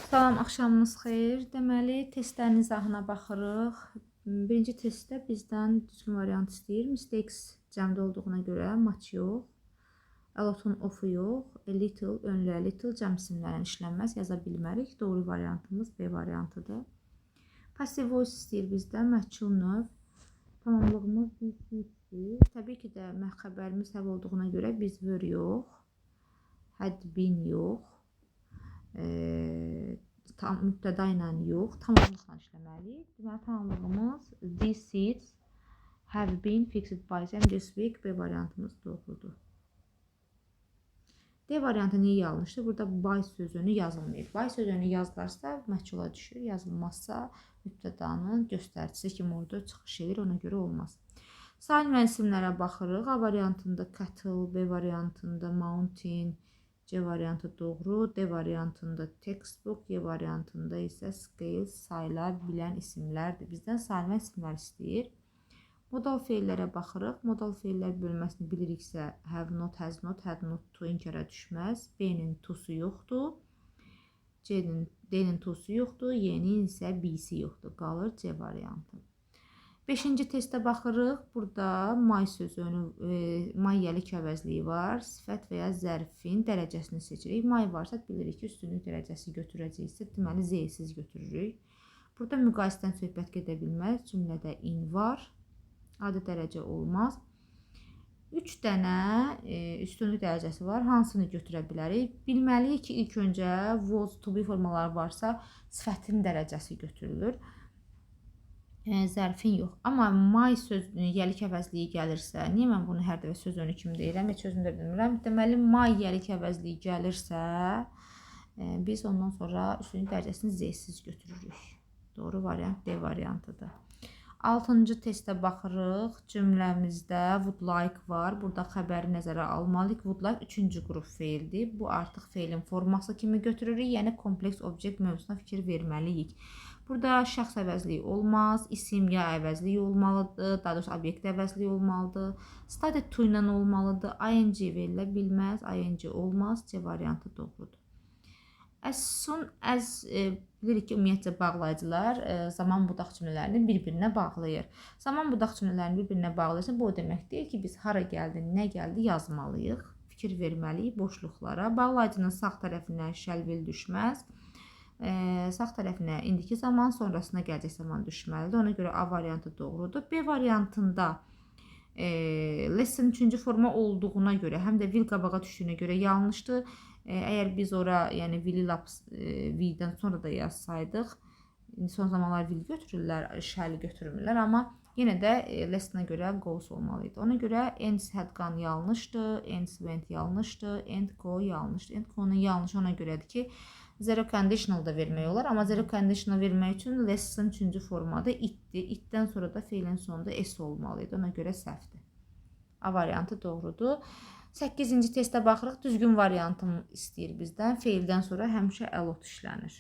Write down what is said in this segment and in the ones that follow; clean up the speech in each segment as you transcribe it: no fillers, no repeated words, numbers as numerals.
Salam, axşamınız xeyir. Deməli, testlərin izahına baxırıq. Birinci testdə bizdən düzgün variant istəyir. Mistakes cəmdə olduğuna görə match yox. A lot-un off-u yox. A little, önlü a little cəm isimlərin işlənməz yaza bilmərik. Doğru variantımız B variantıdır. Passive voice istəyir bizdən məhcul növ. Tamamlığımız is. Təbii ki də xəbərimiz həv olduğuna görə biz were yox. Had been yox. Mübtəda ilə yox, tamamlıqla işləməliyik. Deməli, tamamlığımız these seats have been fixed by them this week. B variantımız doğrudur. D variantı niyə yanlışdır? Burada by sözünü yazılmayıb. By sözünü yazılarsa məhcula düşür, yazılmazsa mübtədanın göstəricisi kimi orada çıxış edir, ona görə olmaz. Salim və isimlərə baxırıq. A variantında cattle, B variantında mountain, C variantı doğru, D variantında textbook, Y variantında isə scales, sayılar, bilən isimlərdir. Bizdən salimə isimlər istəyir. Modal feillərə baxırıq. Modal feillər bölməsini biliriksə, have not, has not, had not, to inkara düşməz. B-nin to'su yoxdur. D-nin to'su yoxdur. Y-nin isə B-si yoxdur. Qalır C variantı. 5-ci testə baxırıq. Burada my sözünü, my yəlik əvəzliyi var. Sifət və ya zərfin dərəcəsini seçirik. My varsa bilirik ki, üstünlük dərəcəsi götürəcəksə, deməli Z-siz götürürük. Burada müqayisədən söhbət gedə bilməz. Cümlədə in var. Adi dərəcə olmaz. 3 dənə üstünlük dərəcəsi var. Hansını götürə bilərik? Bilməliyik ki, ilk öncə was, to be formaları varsa sifətin dərəcəsi götürülür. Zərfin yox. Amma my sözünün yəlik əvəzliyi gəlirsə, niyə mən bunu hər dəfə söz önü kimi deyirəm, heç özüm də bilmirəm. Deməli, my yəlik əvəzliyi gəlirsə, biz ondan sonra üstünlük dərəcəsini Z-siz götürürük. Doğru variant D variantıdır. 6-cı testə baxırıq. Cümləmizdə would like var. Burada xəbəri nəzərə almalıyıq. Would like 3-cü qrup feildir. Bu artıq feilin forması kimi götürürük. Yəni, kompleks objekt mövzusuna fikir verməliyik. Burada şəxs əvəzliyi olmaz, isim ya əvəzliyi olmalıdır, daha doğrusu obyekt əvəzliyi olmalıdır. Studied to ilə olmalıdır, ing verilə bilməz, ing olmaz, C variantı doğrudur. As soon as, bilirik ki, ümumiyyətcə bağlayıcılar zaman budaq cümlələrini bir-birinə bağlayır. Zaman budaq cümlələrini bir-birinə bağlayırsa, bu o demək deyil ki, biz hara gəldi, nə gəldi yazmalıyıq, fikir verməliyik boşluqlara. Bağlayıcının sağ tərəfindən shall will düşməz. Sağ tərəfinə indiki zaman, sonrasına gələcək zaman düşməlidir. Ona görə A variantı doğrudur. B variantında lesson 3-cü forma olduğuna görə, həm də will qabağa düşdüyünə görə yanlışdır. Əgər biz ora, yəni will'i will-dən sonra da yazsaydıq, son zamanlar will götürürlər, shall götürmürlər, amma yenə də lessona görə goes olmalıydı. Ona görə ends had gone yanlışdır, ends went yanlışdır, end go yanlışdır. End go'nun yanlışı ona görədir ki, zero conditional da vermək olar, amma zero conditional vermək üçün lesson 3-cü formada itdir. Itdən sonra da feilin sonunda s olmalıydı. Ona görə səhvdir. A variantı doğrudur. 8-ci testə baxırıq. Düzgün variantım istəyir bizdən. Feildən sonra həmişə a lot işlənir.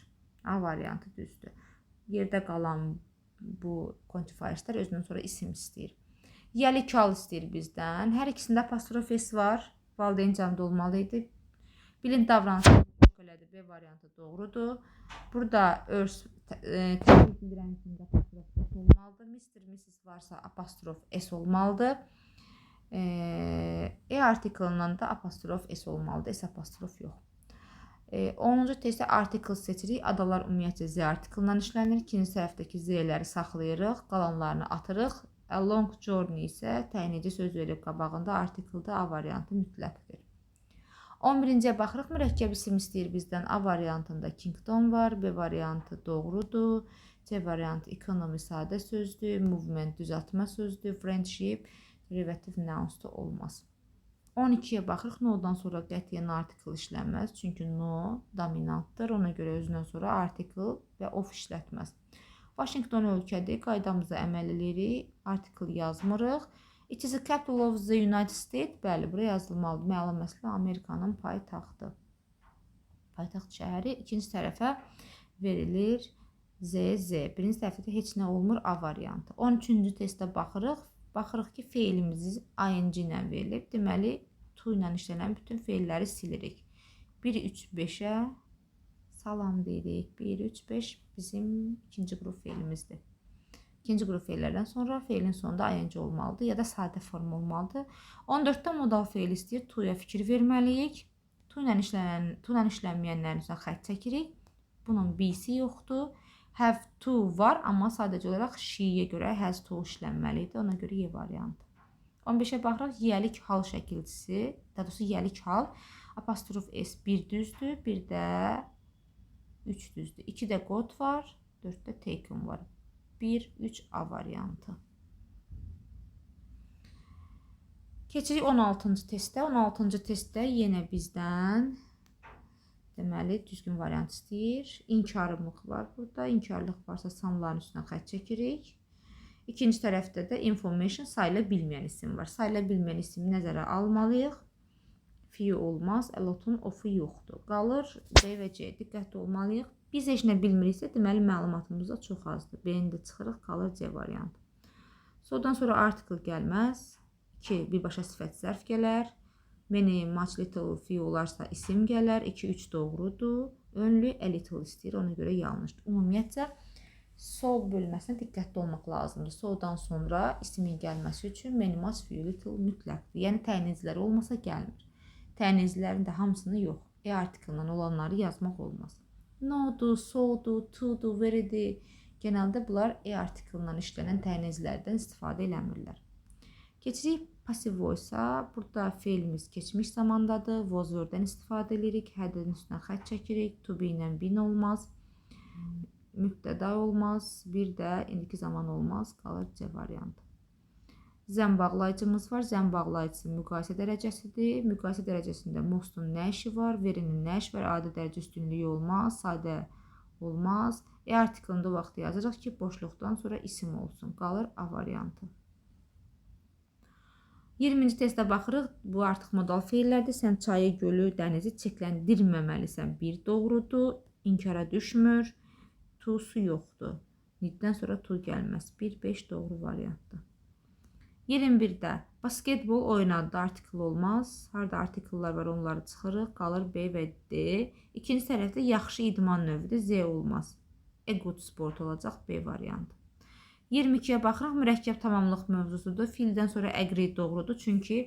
A variantı düzdür. Yerdə qalan bu quantifierslər özündən sonra isim istəyir. Yəli kal istəyir bizdən. Hər ikisində apostrof s var. Valideyn cəmdə olmalıydı. Bilin davranışı elədir. B variantı doğrudur. Burada təbii bildirən içində apostrof s olmalıdır. Mr. Mrs. varsa apostrof s olmalıdır. Article-dan da apostrof s olmalıdır. S apostrof yox. 10-cu testdə article seçirik. Adalar ümumiyyətcə z article-dan işlənir. İkinci tərəfdəki z-ləri saxlayırıq. Qalanlarını atırıq. A long journey isə təyinici söz verib qabağında article-da A variantı mütləqdir. 11-ciyə baxırıq. Mürəkkəb isim istəyir bizdən. A variantında kingdom var. B variantı doğrudur. C variantı economy sadə sözdür. Movement düzəltmə sözdür. Friendship derivative nouns-da olmaz. 12-yə baxırıq. No-dan sonra qətiyyən article işlənməz. Çünki no dominantdır. Ona görə özündən sonra article və of işlətməz. Washington ölkədir. Qaydamıza əməl edirik. Article yazmırıq. It is the capital of the United States. Bəli, buraya yazılmalıdır. Məlum məsələ Amerikanın paytaxtı. Paytaxt şəhəri ikinci tərəfə verilir ZZ. Birinci tərəfdə heç nə olmur A variantı. 13-cü testə baxırıq. Baxırıq ki, feilimiz ing ilə verilib. Deməli, to ilə işlənən bütün feilləri silirik. 1, 3, 5-ə salam deyirik. 1, 3, 5 bizim ikinci qrup feilimizdir. İkinci qrup feillərdən sonra feilin sonunda ing olmalıdır ya da sadə form olmalıdır. 14-də modal feil istəyir. To-ya fikir verməliyik. To ilə işlənməyənlərin üzrə xətt çəkirik. Bunun B-si yoxdur. Have to var, amma sadəcə olaraq she-yə görə has to işlənməlidir. Ona görə Y variantı. 15-ə baxırıq. Yiyəlik hal şəkilçisi, daha doğrusu yiyəlik hal. Apostrof S 1 düzdür, bir də 3 düzdür. 2-də got var, 4-də taken var. 1, 3 A variantı. Keçirik 16-cı testə. 16-cı testdə yenə bizdən deməli düzgün variant istəyir. İnkarlıq var burada. İnkarlıq varsa samların üstünə xətt çəkirik. İkinci tərəfdə də information sayıla bilməyən isim var. Sayıla bilməyən ismi nəzərə almalıyıq. Fi olmaz, a lot-un of-u yoxdur. Qalır B və C. Diqqətli olmalıyıq. Biz heç nə bilmiriksə, deməli məlumatımız da çox azdır. B-ni də çıxırıq, qalır C variantı. Sondan sonra article gəlməz. 2. Birbaşa sifət zərf gələr. Many, much, little, few olarsa isim gələr. 2, 3 doğrudur. Only, a little istəyir, ona görə yanlışdır. Ümumiyyətcə, sol bölməsinə diqqətli olmaq lazımdır. Soldan sonra ismin gəlməsi üçün many, much, few, little mütləqdir. Yəni, təyinizləri olmasa gəlmir. Təyinizlərin də hamısını yox. Article-dan olanları yazmaq olmaz. No-dur, so-dur, to-dur, very-dir. Genəldə bunlar article-dan işlənən təyinizlərdən istifadə eləmirlər. Keçirik passive voice-a. Burada feilimiz keçmiş zamandadır. Was word-dən istifadə edirik. Had-in üstünə xətt çəkirik. To be ilə bin olmaz. Mübtəda olmaz. Bir də indiki zaman olmaz. Qalır C variantı. Zəm bağlayıcımız var. Zəm bağlayıcısı müqayisə dərəcəsidir. Müqayisə dərəcəsində mostun nə işi var, verinin nə işi var, adi dərəcə üstünlüyü olmaz, sadə olmaz. Article-ında o vaxt yazırıq ki, boşluqdan sonra isim olsun. Qalır A variantı. 20-ci testə baxırıq. Bu artıq modal feillərdir. Sən çayı, gölü, dənizi çirkləndirməməlisən. 1 doğrudur. İnkara düşmür. To-su yoxdur. Niddən sonra to gəlməz. 1, 5 doğru variantdır. 21-də basketbol oynadı, artikel olmaz. Harada artikellər var, onları çıxırıq. Qalır B və D. İkinci tərəfdə yaxşı idman növüdür, Z olmaz. A good sport olacaq, B variantı. 22-yə baxırıq, mürəkkəb tamamlıq mövzusudur. Fildən sonra agree doğrudur, çünki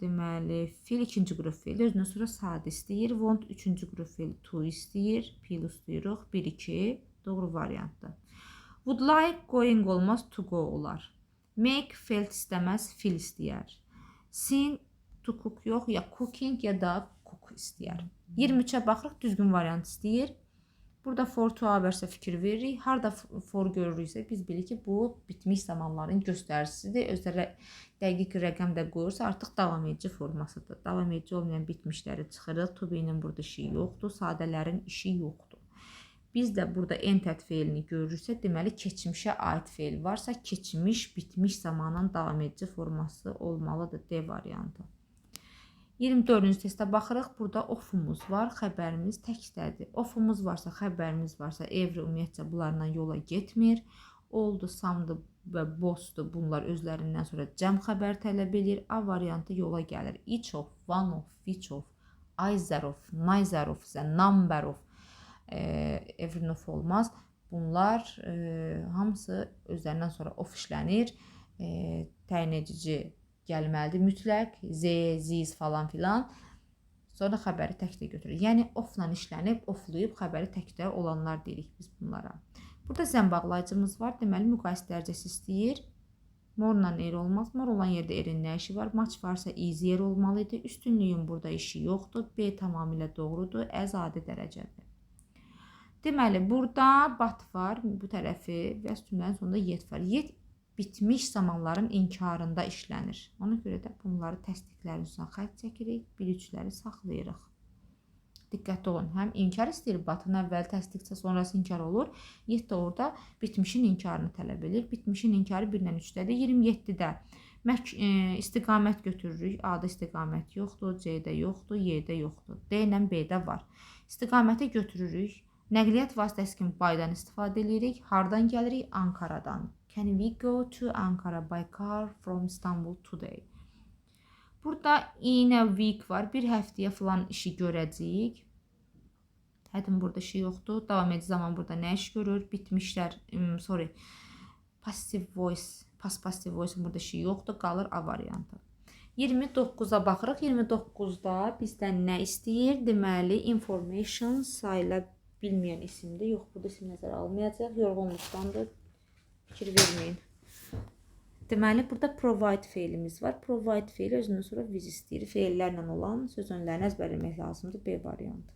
deməli, fil ikinci qrup feil, özündən sonra sadə istəyir. Want üçüncü qrup feil, to istəyir. Pil istəyirik, 1, 2, doğru variantdır. Would like going olmaz, to go olar. Make felt istəməz, feel istəyər. Sing, to cook yox, ya cooking ya da cook istəyər. 23-ə baxırıq, düzgün variant istəyir. Burada for to versə fikir veririk. Harada for görürüksə biz bilirik ki, bu bitmiş zamanların göstəricisidir. Özləri dəqiq rəqəm də qoyursa artıq davam edici formasıdır. Davam edici olmayan bitmişləri çıxırıq. To be-nin burada işi yoxdur, sadələrin işi yoxdur. Biz də burada entet feilini görürsə, deməli keçmişə aid feil varsa, keçmiş, bitmiş zamanın davam edici forması olmalıdır. D variantı. 24-cü testə baxırıq. Burada ofumuz var, xəbərimiz təkdədir. Ofumuz varsa, xəbərimiz varsa, every ümumiyyətcə bunlarla yola getmir. Oldu, samdı və bossdur. Bunlar özlərindən sonra cəm xəbər tələb edir. A variantı yola gəlir. Each of, one of, which of, either of, neither of, number of. Every of olmaz. Bunlar hamısı özlərindən sonra of işlənir. Təyin edici gəlməlidir mütləq. Z, ziz falan filan. Sonra xəbəri təkdə götürür. Yəni ofla işlənib, oflayıb xəbəri təkdə olanlar deyirik biz bunlara. Burada zəm bağlayıcımız var. Deməli müqayisə dərəcəsi istəyir. Morla er olmaz. Mor olan yerdə erin nə işi var? Maç varsa easy yer olmalıydı. Üstünlüyün burada işi yoxdur. B tamamilə doğrudur. Adi dərəcədir. Deməli, burada bat var, bu tərəfi və üstündən sonunda yet var. Yet bitmiş zamanların inkarında işlənir. Ona görə də bunları təsdiqlərin üstünə xətt çəkirik, 1-3-ləri saxlayırıq. Diqqətli olun, həm inkar istəyir, batın əvvəl təsdiqsə sonrası inkar olur. Yet də orada bitmişin inkarını tələb edir. Bitmişin inkarı 1-dən 3-dədir. 27-də istiqamət götürürük. A-da istiqamət yoxdur, C-də yoxdur, Y-də yoxdur. D ilə B-də var. İstiqaməti götürürük. Nəqliyyat vasitəsi kimi by'dan istifadə edirik. Hardan gəlirik? Ankaradan. Can we go to Ankara by car from Istanbul today? Burada in a week var. Bir həftəyə falan işi görəcəyik. Hadin burada şey yoxdur. Davam edici zaman burada nə iş görür? Bitmişlər. Sorry. Passive voice, past passive voice burada şey yoxdur. Qalır A variantı. 29-a baxırıq. 29-da bizdən nə istəyir? Deməli, information sayıla bilməyən isimdir. Yox, burada isim nəzərə almayacaq. Yorğunluqdandır. Fikir verməyin. Deməli, burada provide feilimiz var. Provide feili özündən sonra with istəyir. Feillərlə olan söz önlərini əzbərləmək lazımdır. B variantı.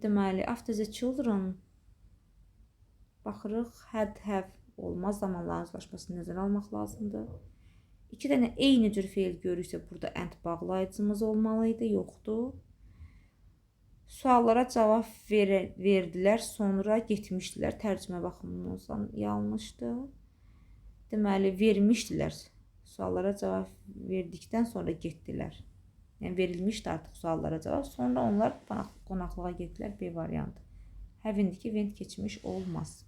Deməli, after the children baxırıq. Had, have olmaz. Zamanların uzlaşmasını nəzərə almaq lazımdır. 2 dənə eyni cür feil görürsə, burada and bağlayıcımız olmalıydı. Yoxdur. Suallara cavab verdilər, sonra getmişdilər. Tərcümə baxımından yanlışdır. Deməli, vermişdilər. Suallara cavab verdikdən sonra getdilər. Yəni, verilmişdi artıq suallara cavab. Sonra onlar qonaqlığa getdilər. B variantı. Have-indir ki, went keçmiş olmaz.